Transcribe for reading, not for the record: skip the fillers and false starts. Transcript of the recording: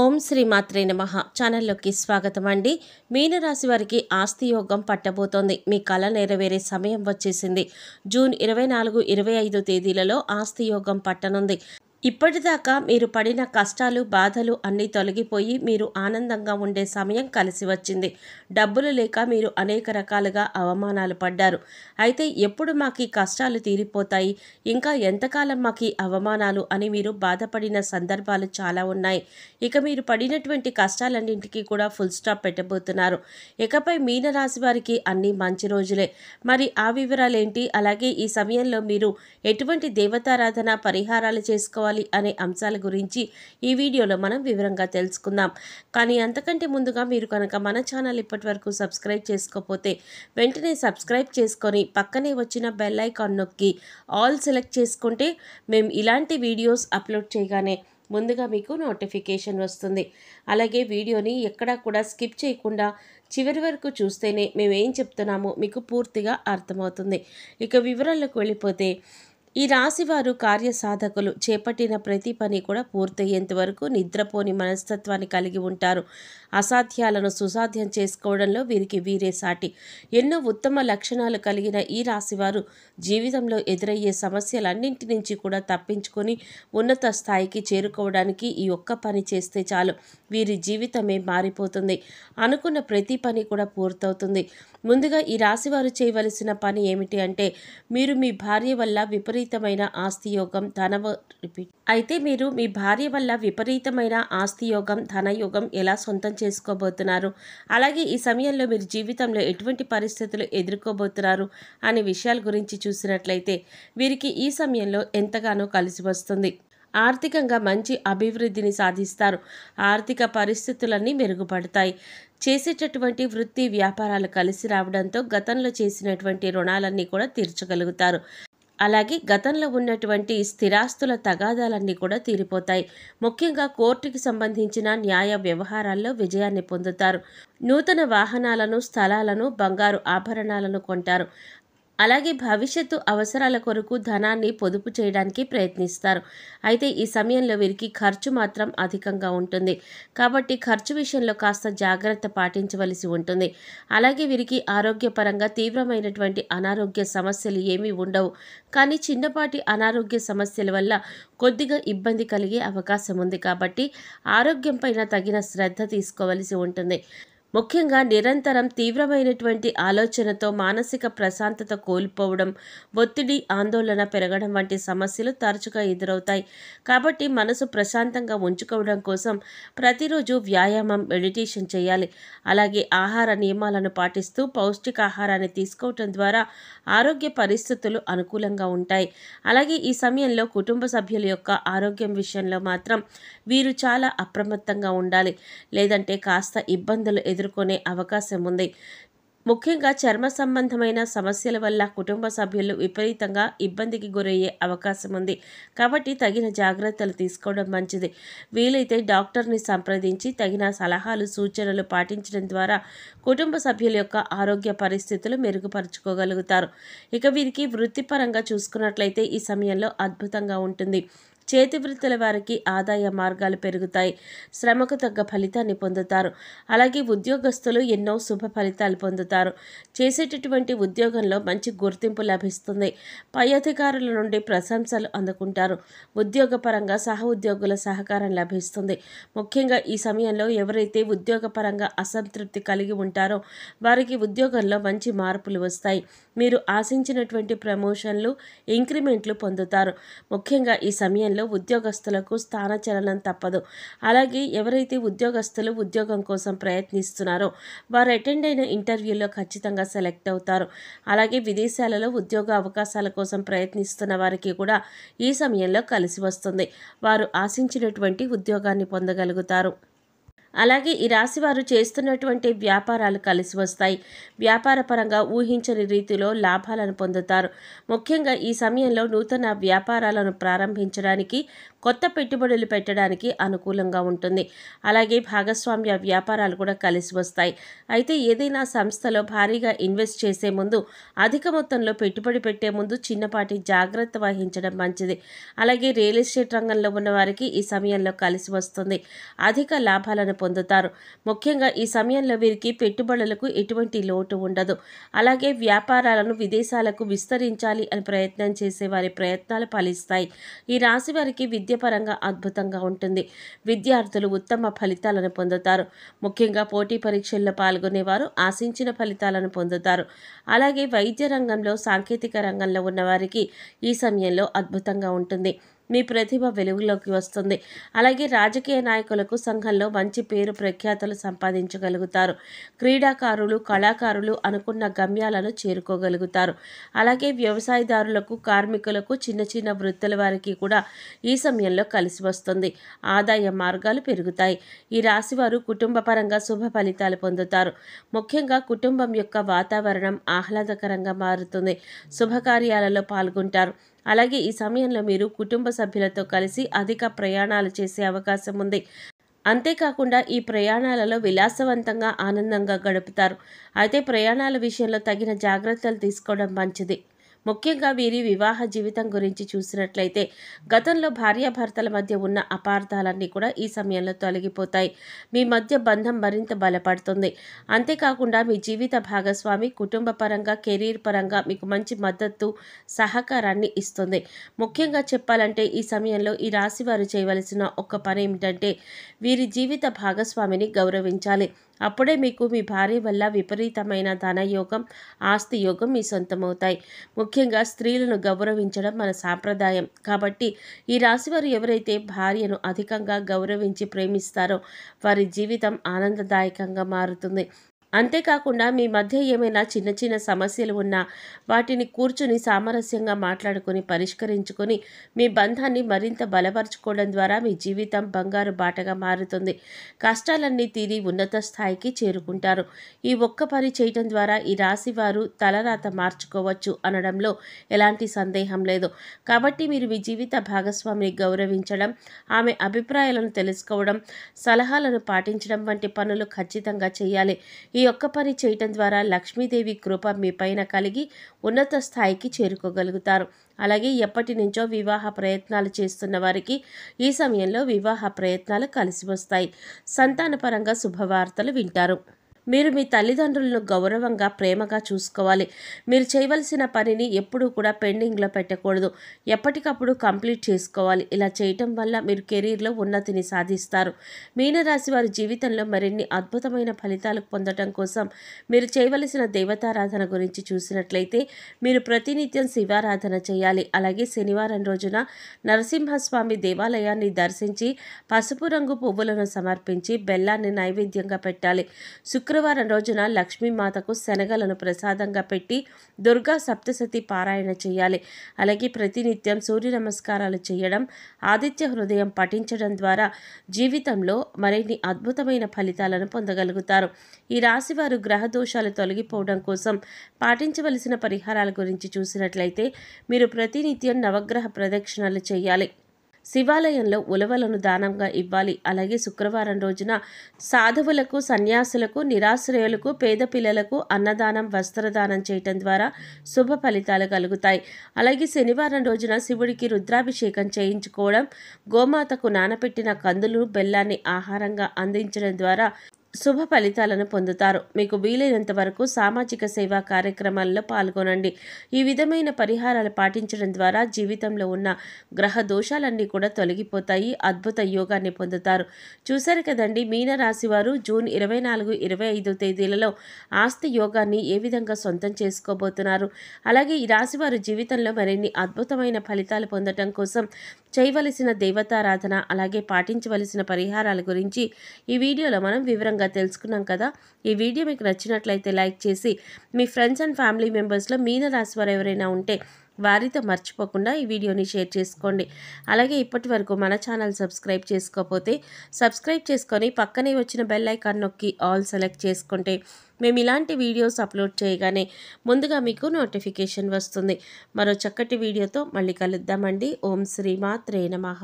ఓం శ్రీ మాత్రే నమః ఛానల్లోకి స్వాగతం అండి. మీనరాశి వారికి ఆస్తి యోగం పట్టబోతోంది. మీ కల నెరవేరే సమయం వచ్చేసింది. జూన్ 24, 25 తేదీలలో ఆస్తి యోగం పట్టనుంది. ఇప్పటిదాకా మీరు పడిన కష్టాలు, బాధలు అన్నీ తొలగిపోయి మీరు ఆనందంగా ఉండే సమయం కలిసి వచ్చింది. డబ్బులు లేక మీరు అనేక రకాలుగా అవమానాలు పడ్డారు. అయితే ఎప్పుడు మాకు ఈ కష్టాలు తీరిపోతాయి, ఇంకా ఎంతకాలం మాకు ఈ అవమానాలు అని మీరు బాధపడిన సందర్భాలు చాలా ఉన్నాయి. ఇక మీరు పడినటువంటి కష్టాలన్నింటికీ కూడా ఫుల్ స్టాప్ పెట్టబోతున్నారు. ఇకపై మీనరాశి వారికి అన్నీ మంచి రోజులే. మరి ఆ వివరాలేంటి, అలాగే ఈ సమయంలో మీరు ఎటువంటి దేవతారాధన పరిహారాలు చేసుకోవాలి అనే అంశాల గురించి ఈ వీడియోలో మనం వివరంగా తెలుసుకుందాం. కానీ అంతకంటే ముందుగా మీరు కనుక మన ఛానల్ ఇప్పటివరకు సబ్స్క్రైబ్ చేసుకోకపోతే వెంటనే సబ్స్క్రైబ్ చేసుకొని పక్కనే వచ్చిన బెల్ ఐకాన్ నొక్కి ఆల్ సెలెక్ట్ చేసుకుంటే మేము ఇలాంటి వీడియోస్ అప్లోడ్ చేయగానే ముందుగా మీకు నోటిఫికేషన్ వస్తుంది. అలాగే వీడియోని ఎక్కడా కూడా స్కిప్ చేయకుండా చివరి వరకు చూస్తేనే మేము ఏం చెప్తున్నామో మీకు పూర్తిగా అర్థమవుతుంది. ఇక వివరాల్లోకి వెళ్ళిపోతే, ఈ రాశివారు కార్యసాధకులు. చేపట్టిన ప్రతి పని కూడా పూర్తయ్యేంత వరకు నిద్రపోని మనస్తత్వాన్ని కలిగి ఉంటారు. అసాధ్యాలను సుసాధ్యం చేసుకోవడంలో వీరికి వీరే సాటి. ఎన్నో ఉత్తమ లక్షణాలు కలిగిన ఈ రాశివారు జీవితంలో ఎదురయ్యే సమస్యలన్నింటి నుంచి కూడా తప్పించుకొని ఉన్నత స్థాయికి చేరుకోవడానికి ఈ ఒక్క పని చేస్తే చాలు. వీరి జీవితమే మారిపోతుంది. అనుకున్న ప్రతి పని కూడా పూర్తవుతుంది. ముందుగా ఈ రాశివారు చేయవలసిన పని ఏమిటి అంటే, మీరు మీ భార్య వల్ల విపరీతమైన ఆస్తి యోగం, మీరు మీ భార్య వల్ల విపరీతమైన ఆస్తి యోగం, ధనయోగం ఎలా సొంతం చేసుకోబోతున్నారు, అలాగే ఈ సమయంలో మీరు జీవితంలో ఎటువంటి పరిస్థితులు ఎదుర్కోబోతున్నారు అనే విషయాల గురించి చూసినట్లయితే వీరికి ఈ సమయంలో ఎంతగానో కలిసి వస్తుంది. ఆర్థికంగా మంచి అభివృద్ధిని సాధిస్తారు. ఆర్థిక పరిస్థితులన్నీ మెరుగుపడతాయి. చేసేటటువంటి వృత్తి వ్యాపారాలు కలిసి రావడంతో గతంలో చేసినటువంటి రుణాలన్నీ కూడా తీర్చగలుగుతారు. అలాగే గతంలో ఉన్నటువంటి స్థిరాస్తుల తగాదాలన్నీ కూడా తీరిపోతాయి. ముఖ్యంగా కోర్టుకి సంబంధించిన న్యాయ వ్యవహారాల్లో విజయాన్ని పొందుతారు. నూతన వాహనాలను, స్థలాలను, బంగారు ఆభరణాలను కొంటారు. అలాగే భవిష్యత్తు అవసరాల కొరకు ధనాన్ని పొదుపు చేయడానికి ప్రయత్నిస్తారు. అయితే ఈ సమయంలో వీరికి ఖర్చు మాత్రం అధికంగా ఉంటుంది. కాబట్టి ఖర్చు విషయంలో కాస్త జాగ్రత్త పాటించవలసి ఉంటుంది. అలాగే వీరికి ఆరోగ్యపరంగా తీవ్రమైనటువంటి అనారోగ్య సమస్యలు ఏమీ ఉండవు. కానీ చిన్నపాటి అనారోగ్య సమస్యల వల్ల కొద్దిగా ఇబ్బంది కలిగే అవకాశం ఉంది. కాబట్టి ఆరోగ్యం పైన తగిన శ్రద్ధ తీసుకోవలసి ఉంటుంది. ముఖ్యంగా నిరంతరం తీవ్రమైనటువంటి ఆలోచనతో మానసిక ప్రశాంతత కోల్పోవడం, ఒత్తిడి, ఆందోళన పెరగడం వంటి సమస్యలు తరచుగా ఎదురవుతాయి. కాబట్టి మనసు ప్రశాంతంగా ఉంచుకోవడం కోసం ప్రతిరోజు వ్యాయామం, మెడిటేషన్ చేయాలి. అలాగే ఆహార నియమాలను పాటిస్తూ పౌష్టికాహారాన్ని తీసుకోవటం ద్వారా ఆరోగ్య పరిస్థితులు అనుకూలంగా ఉంటాయి. అలాగే ఈ సమయంలో కుటుంబ సభ్యుల యొక్క ఆరోగ్యం విషయంలో మాత్రం వీరు చాలా అప్రమత్తంగా ఉండాలి. లేదంటే కాస్త ఇబ్బందులు ఎదుర్కొనే అవకాశం ఉంది. ముఖ్యంగా చర్మ సంబంధమైన సమస్యల వల్ల కుటుంబ సభ్యులు విపరీతంగా ఇబ్బందికి గురయ్యే అవకాశం ఉంది. కాబట్టి తగిన జాగ్రత్తలు తీసుకోవడం మంచిది. వీలైతే డాక్టర్ని సంప్రదించి తగిన సలహాలు, సూచనలు పాటించడం ద్వారా కుటుంబ సభ్యుల యొక్క ఆరోగ్య పరిస్థితులు మెరుగుపరుచుకోగలుగుతారు. ఇక వీరికి వృత్తిపరంగా చూసుకున్నట్లయితే ఈ సమయంలో అద్భుతంగా ఉంటుంది. చేతి వృత్తుల వారికి ఆదాయ మార్గాలు పెరుగుతాయి. శ్రమకు తగ్గ ఫలితాన్ని పొందుతారు. అలాగే ఉద్యోగస్తులు ఎన్నో శుభ ఫలితాలు పొందుతారు. చేసేటటువంటి ఉద్యోగంలో మంచి గుర్తింపు లభిస్తుంది. పై అధికారుల నుండి ప్రశంసలు అందుకుంటారు. ఉద్యోగపరంగా సహ ఉద్యోగుల సహకారం లభిస్తుంది. ముఖ్యంగా ఈ సమయంలో ఎవరైతే ఉద్యోగపరంగా అసంతృప్తి కలిగి ఉంటారో వారికి ఉద్యోగంలో మంచి మార్పులు వస్తాయి. మీరు ఆశించినటువంటి ప్రమోషన్లు, ఇంక్రిమెంట్లు పొందుతారు. ముఖ్యంగా ఈ సమయంలో ఉద్యోగస్తులకు స్థానచలనం తప్పదు. అలాగే ఎవరైతే ఉద్యోగస్తులు ఉద్యోగం కోసం ప్రయత్నిస్తున్నారో వారు అటెండ్ అయిన ఇంటర్వ్యూలో ఖచ్చితంగా సెలెక్ట్ అవుతారు. అలాగే విదేశాలలో ఉద్యోగ అవకాశాల కోసం ప్రయత్నిస్తున్న వారికి కూడా ఈ సమయంలో కలిసి వస్తుంది. వారు ఆశించినటువంటి ఉద్యోగాన్ని పొందగలుగుతారు. అలాగే ఈ రాశివారు చేస్తున్నటువంటి వ్యాపారాలు కలిసి వస్తాయి. వ్యాపార పరంగా ఊహించని రీతిలో లాభాలను పొందుతారు. ముఖ్యంగా ఈ సమయంలో నూతన వ్యాపారాలను ప్రారంభించడానికి కొత్త పెట్టుబడులు పెట్టడానికి అనుకూలంగా ఉంటుంది. అలాగే భాగస్వామ్య వ్యాపారాలు కూడా కలిసి వస్తాయి. అయితే ఏదైనా సంస్థలో భారీగా ఇన్వెస్ట్ చేసే ముందు, అధిక మొత్తంలో పెట్టుబడి పెట్టే ముందు చిన్నపాటి జాగ్రత్త వహించడం మంచిది. అలాగే రియల్ ఎస్టేట్ రంగంలో ఉన్న వారికి ఈ సమయంలో కలిసి వస్తుంది. అధిక లాభాలను పొందుతారు. ముఖ్యంగా ఈ సమయంలో వీరికి పెట్టుబడులకు ఎటువంటి లోటు ఉండదు. అలాగే వ్యాపారాలను విదేశాలకు విస్తరించాలి అని ప్రయత్నం చేసే వారి ప్రయత్నాలు ఫలిస్తాయి. ఈ రాశి వారికి విద్యపరంగా అద్భుతంగా ఉంటుంది. విద్యార్థులు ఉత్తమ ఫలితాలను పొందుతారు. ముఖ్యంగా పోటీ పరీక్షల్లో పాల్గొనేవారు ఆశించిన ఫలితాలను పొందుతారు. అలాగే వైద్య రంగంలో, సాంకేతిక రంగంలో ఉన్నవారికి ఈ సమయంలో అద్భుతంగా ఉంటుంది. మీ ప్రతిభ వెలుగులోకి వస్తుంది. అలాగే రాజకీయ నాయకులకు సంఘంలో మంచి పేరు ప్రఖ్యాతలు సంపాదించగలుగుతారు. క్రీడాకారులు, కళాకారులు అనుకున్న గమ్యాలను చేరుకోగలుగుతారు. అలాగే వ్యవసాయదారులకు, కార్మికులకు, చిన్న చిన్న వృత్తుల వారికి కూడా ఈ సమయంలో కలిసి వస్తుంది. ఆదాయ మార్గాలు పెరుగుతాయి. ఈ రాశివారు కుటుంబపరంగా శుభ ఫలితాలు పొందుతారు. ముఖ్యంగా కుటుంబం యొక్క వాతావరణం ఆహ్లాదకరంగా మారుతుంది. శుభకార్యాలలో పాల్గొంటారు. అలాగే ఈ సమయంలో మీరు కుటుంబ సభ్యులతో కలిసి అధిక ప్రయాణాలు చేసే అవకాశం ఉంది. అంతేకాకుండా ఈ ప్రయాణాలలో విలాసవంతంగా, ఆనందంగా గడుపుతారు. అయితే ప్రయాణాల విషయంలో తగిన జాగ్రత్తలు తీసుకోవడం మంచిది. ముఖ్యంగా వీరి వివాహ జీవితం గురించి చూసినట్లయితే గతంలో భార్యాభర్తల మధ్య ఉన్న అపార్థాలన్నీ కూడా ఈ సమయంలో తొలగిపోతాయి. మీ మధ్య బంధం మరింత బలపడుతుంది. అంతేకాకుండా మీ జీవిత భాగస్వామి కుటుంబ పరంగా, కెరీర్ పరంగా మీకు మంచి మద్దతు, సహకారాన్ని ఇస్తుంది. ముఖ్యంగా చెప్పాలంటే ఈ సమయంలో ఈ రాశి వారు చేయవలసిన ఒక్క పని ఏమిటంటే వీరి జీవిత భాగస్వామిని గౌరవించాలి. అప్పుడే మీకు మీ భార్య వల్ల విపరీతమైన ధనయోగం, ఆస్తి యోగం మీ సొంతమవుతాయి. ముఖ్యంగా స్త్రీలను గౌరవించడం మన సాంప్రదాయం. కాబట్టి ఈ రాశివారు ఎవరైతే భార్యను అధికంగా గౌరవించి ప్రేమిస్తారో వారి జీవితం ఆనందదాయకంగా మారుతుంది. అంతేకాకుండా మీ మధ్య ఏమైనా చిన్న చిన్న సమస్యలు ఉన్నా వాటిని కూర్చుని సామరస్యంగా మాట్లాడుకొని పరిష్కరించుకొని మీ బంధాన్ని మరింత బలపరుచుకోవడం ద్వారా మీ జీవితం బంగారు బాటగా మారుతుంది. కష్టాలన్నీ తీరి ఉన్నత స్థాయికి చేరుకుంటారు. ఈ ఒక్క పని చేయటం ద్వారా ఈ రాశి వారు తలరాత మార్చుకోవచ్చు అనడంలో ఎలాంటి సందేహం లేదు. కాబట్టి మీరు మీ జీవిత భాగస్వామిని గౌరవించడం, ఆమె అభిప్రాయాలను తెలుసుకోవడం, సలహాలను పాటించడం వంటి పనులు ఖచ్చితంగా చేయాలి. ఈ ఒక్క పని చేయటం ద్వారా లక్ష్మీదేవి కృప మీ పైన కలిగి ఉన్నత స్థాయికి చేరుకోగలుగుతారు. అలాగే ఎప్పటి నుంచో వివాహ ప్రయత్నాలు చేస్తున్న వారికి ఈ సమయంలో వివాహ ప్రయత్నాలు కలిసి వస్తాయి. సంతానపరంగా శుభవార్తలు వింటారు. మీరు మీ తల్లిదండ్రులను గౌరవంగా, ప్రేమగా చూసుకోవాలి. మీరు చేయవలసిన పనిని ఎప్పుడూ కూడా పెండింగ్లో పెట్టకూడదు. ఎప్పటికప్పుడు కంప్లీట్ చేసుకోవాలి. ఇలా చేయటం వల్ల మీరు కెరీర్లో ఉన్నతిని సాధిస్తారు. మీనరాశి వారి జీవితంలో మరిన్ని అద్భుతమైన ఫలితాలు పొందడం కోసం మీరు చేయవలసిన దేవతారాధన గురించి చూసినట్లయితే మీరు ప్రతినిత్యం శివారాధన చేయాలి. అలాగే శనివారం రోజున నరసింహస్వామి దేవాలయాన్ని దర్శించి పసుపు రంగు పువ్వులను సమర్పించి బెల్లాన్ని నైవేద్యంగా పెట్టాలి. శుక్రవారం రోజున లక్ష్మీమాతకు శనగలను ప్రసాదంగా పెట్టి దుర్గా సప్తశతి పారాయణ చేయాలి. అలాగే ప్రతినిత్యం సూర్య నమస్కారాలు చేయడం, ఆదిత్య హృదయం పఠించడం ద్వారా జీవితంలో మరిన్ని అద్భుతమైన ఫలితాలను పొందగలుగుతారు. ఈ రాశివారు గ్రహ దోషాలు తొలగిపోవడం కోసం పాటించవలసిన పరిహారాల గురించి చూసినట్లయితే మీరు ప్రతినిత్యం నవగ్రహ ప్రదక్షిణలు చేయాలి. శివాలయంలో ఉలవలను దానంగా ఇవ్వాలి. అలాగే శుక్రవారం రోజున సాధువులకు, సన్యాసులకు, నిరాశ్రయులకు, పేద పిల్లలకు అన్నదానం, వస్త్రదానం చేయటం ద్వారా శుభ ఫలితాలు కలుగుతాయి. అలాగే శనివారం రోజున శివుడికి రుద్రాభిషేకం చేయించుకోవడం, గోమాతకు నానపెట్టిన కందులు, బెల్లాన్ని ఆహారంగా అందించడం ద్వారా శుభ ఫలితాలను పొందుతారు. మీకు వీలైనంత వరకు సామాజిక సేవా కార్యక్రమాల్లో పాల్గొనండి. ఈ విధమైన పరిహారాలు పాటించడం ద్వారా జీవితంలో ఉన్న గ్రహ దోషాలన్నీ కూడా తొలగిపోతాయి. అద్భుత యోగాన్ని పొందుతారు. చూశారు కదండి, మీనరాశి వారు జూన్ 24, 25 తేదీలలో ఆస్తి యోగాన్ని ఏ విధంగా సొంతం చేసుకోబోతున్నారు. అలాగే ఈ రాశి వారి జీవితంలో మరిన్ని అద్భుతమైన ఫలితాలు పొందడం కోసం చేయవలసిన దేవతారాధన, అలాగే పాటించవలసిన పరిహారాల గురించి ఈ వీడియోలో మనం వివరంగా తెలుసుకున్నాం కదా. ఈ వీడియో మీకు నచ్చినట్లయితే లైక్ చేసి మీ ఫ్రెండ్స్ అండ్ ఫ్యామిలీ మెంబర్స్లో మీనరాశి వారు ఎవరైనా ఉంటే వారితో మర్చిపోకుండా ఈ వీడియోని షేర్ చేసుకోండి. అలాగే ఇప్పటి వరకు మన ఛానల్ సబ్స్క్రైబ్ చేసుకోకపోతే సబ్స్క్రైబ్ చేసుకొని పక్కనే వచ్చిన బెల్ ఐకాన్ నొక్కి ఆల్ సెలెక్ట్ చేసుకుంటే మేము ఇలాంటి వీడియోస్ అప్లోడ్ చేయగానే ముందుగా మీకు నోటిఫికేషన్ వస్తుంది. మరో చక్కటి వీడియోతో మళ్ళీ కలుద్దామండి. ఓం శ్రీ మాత్రే నమః.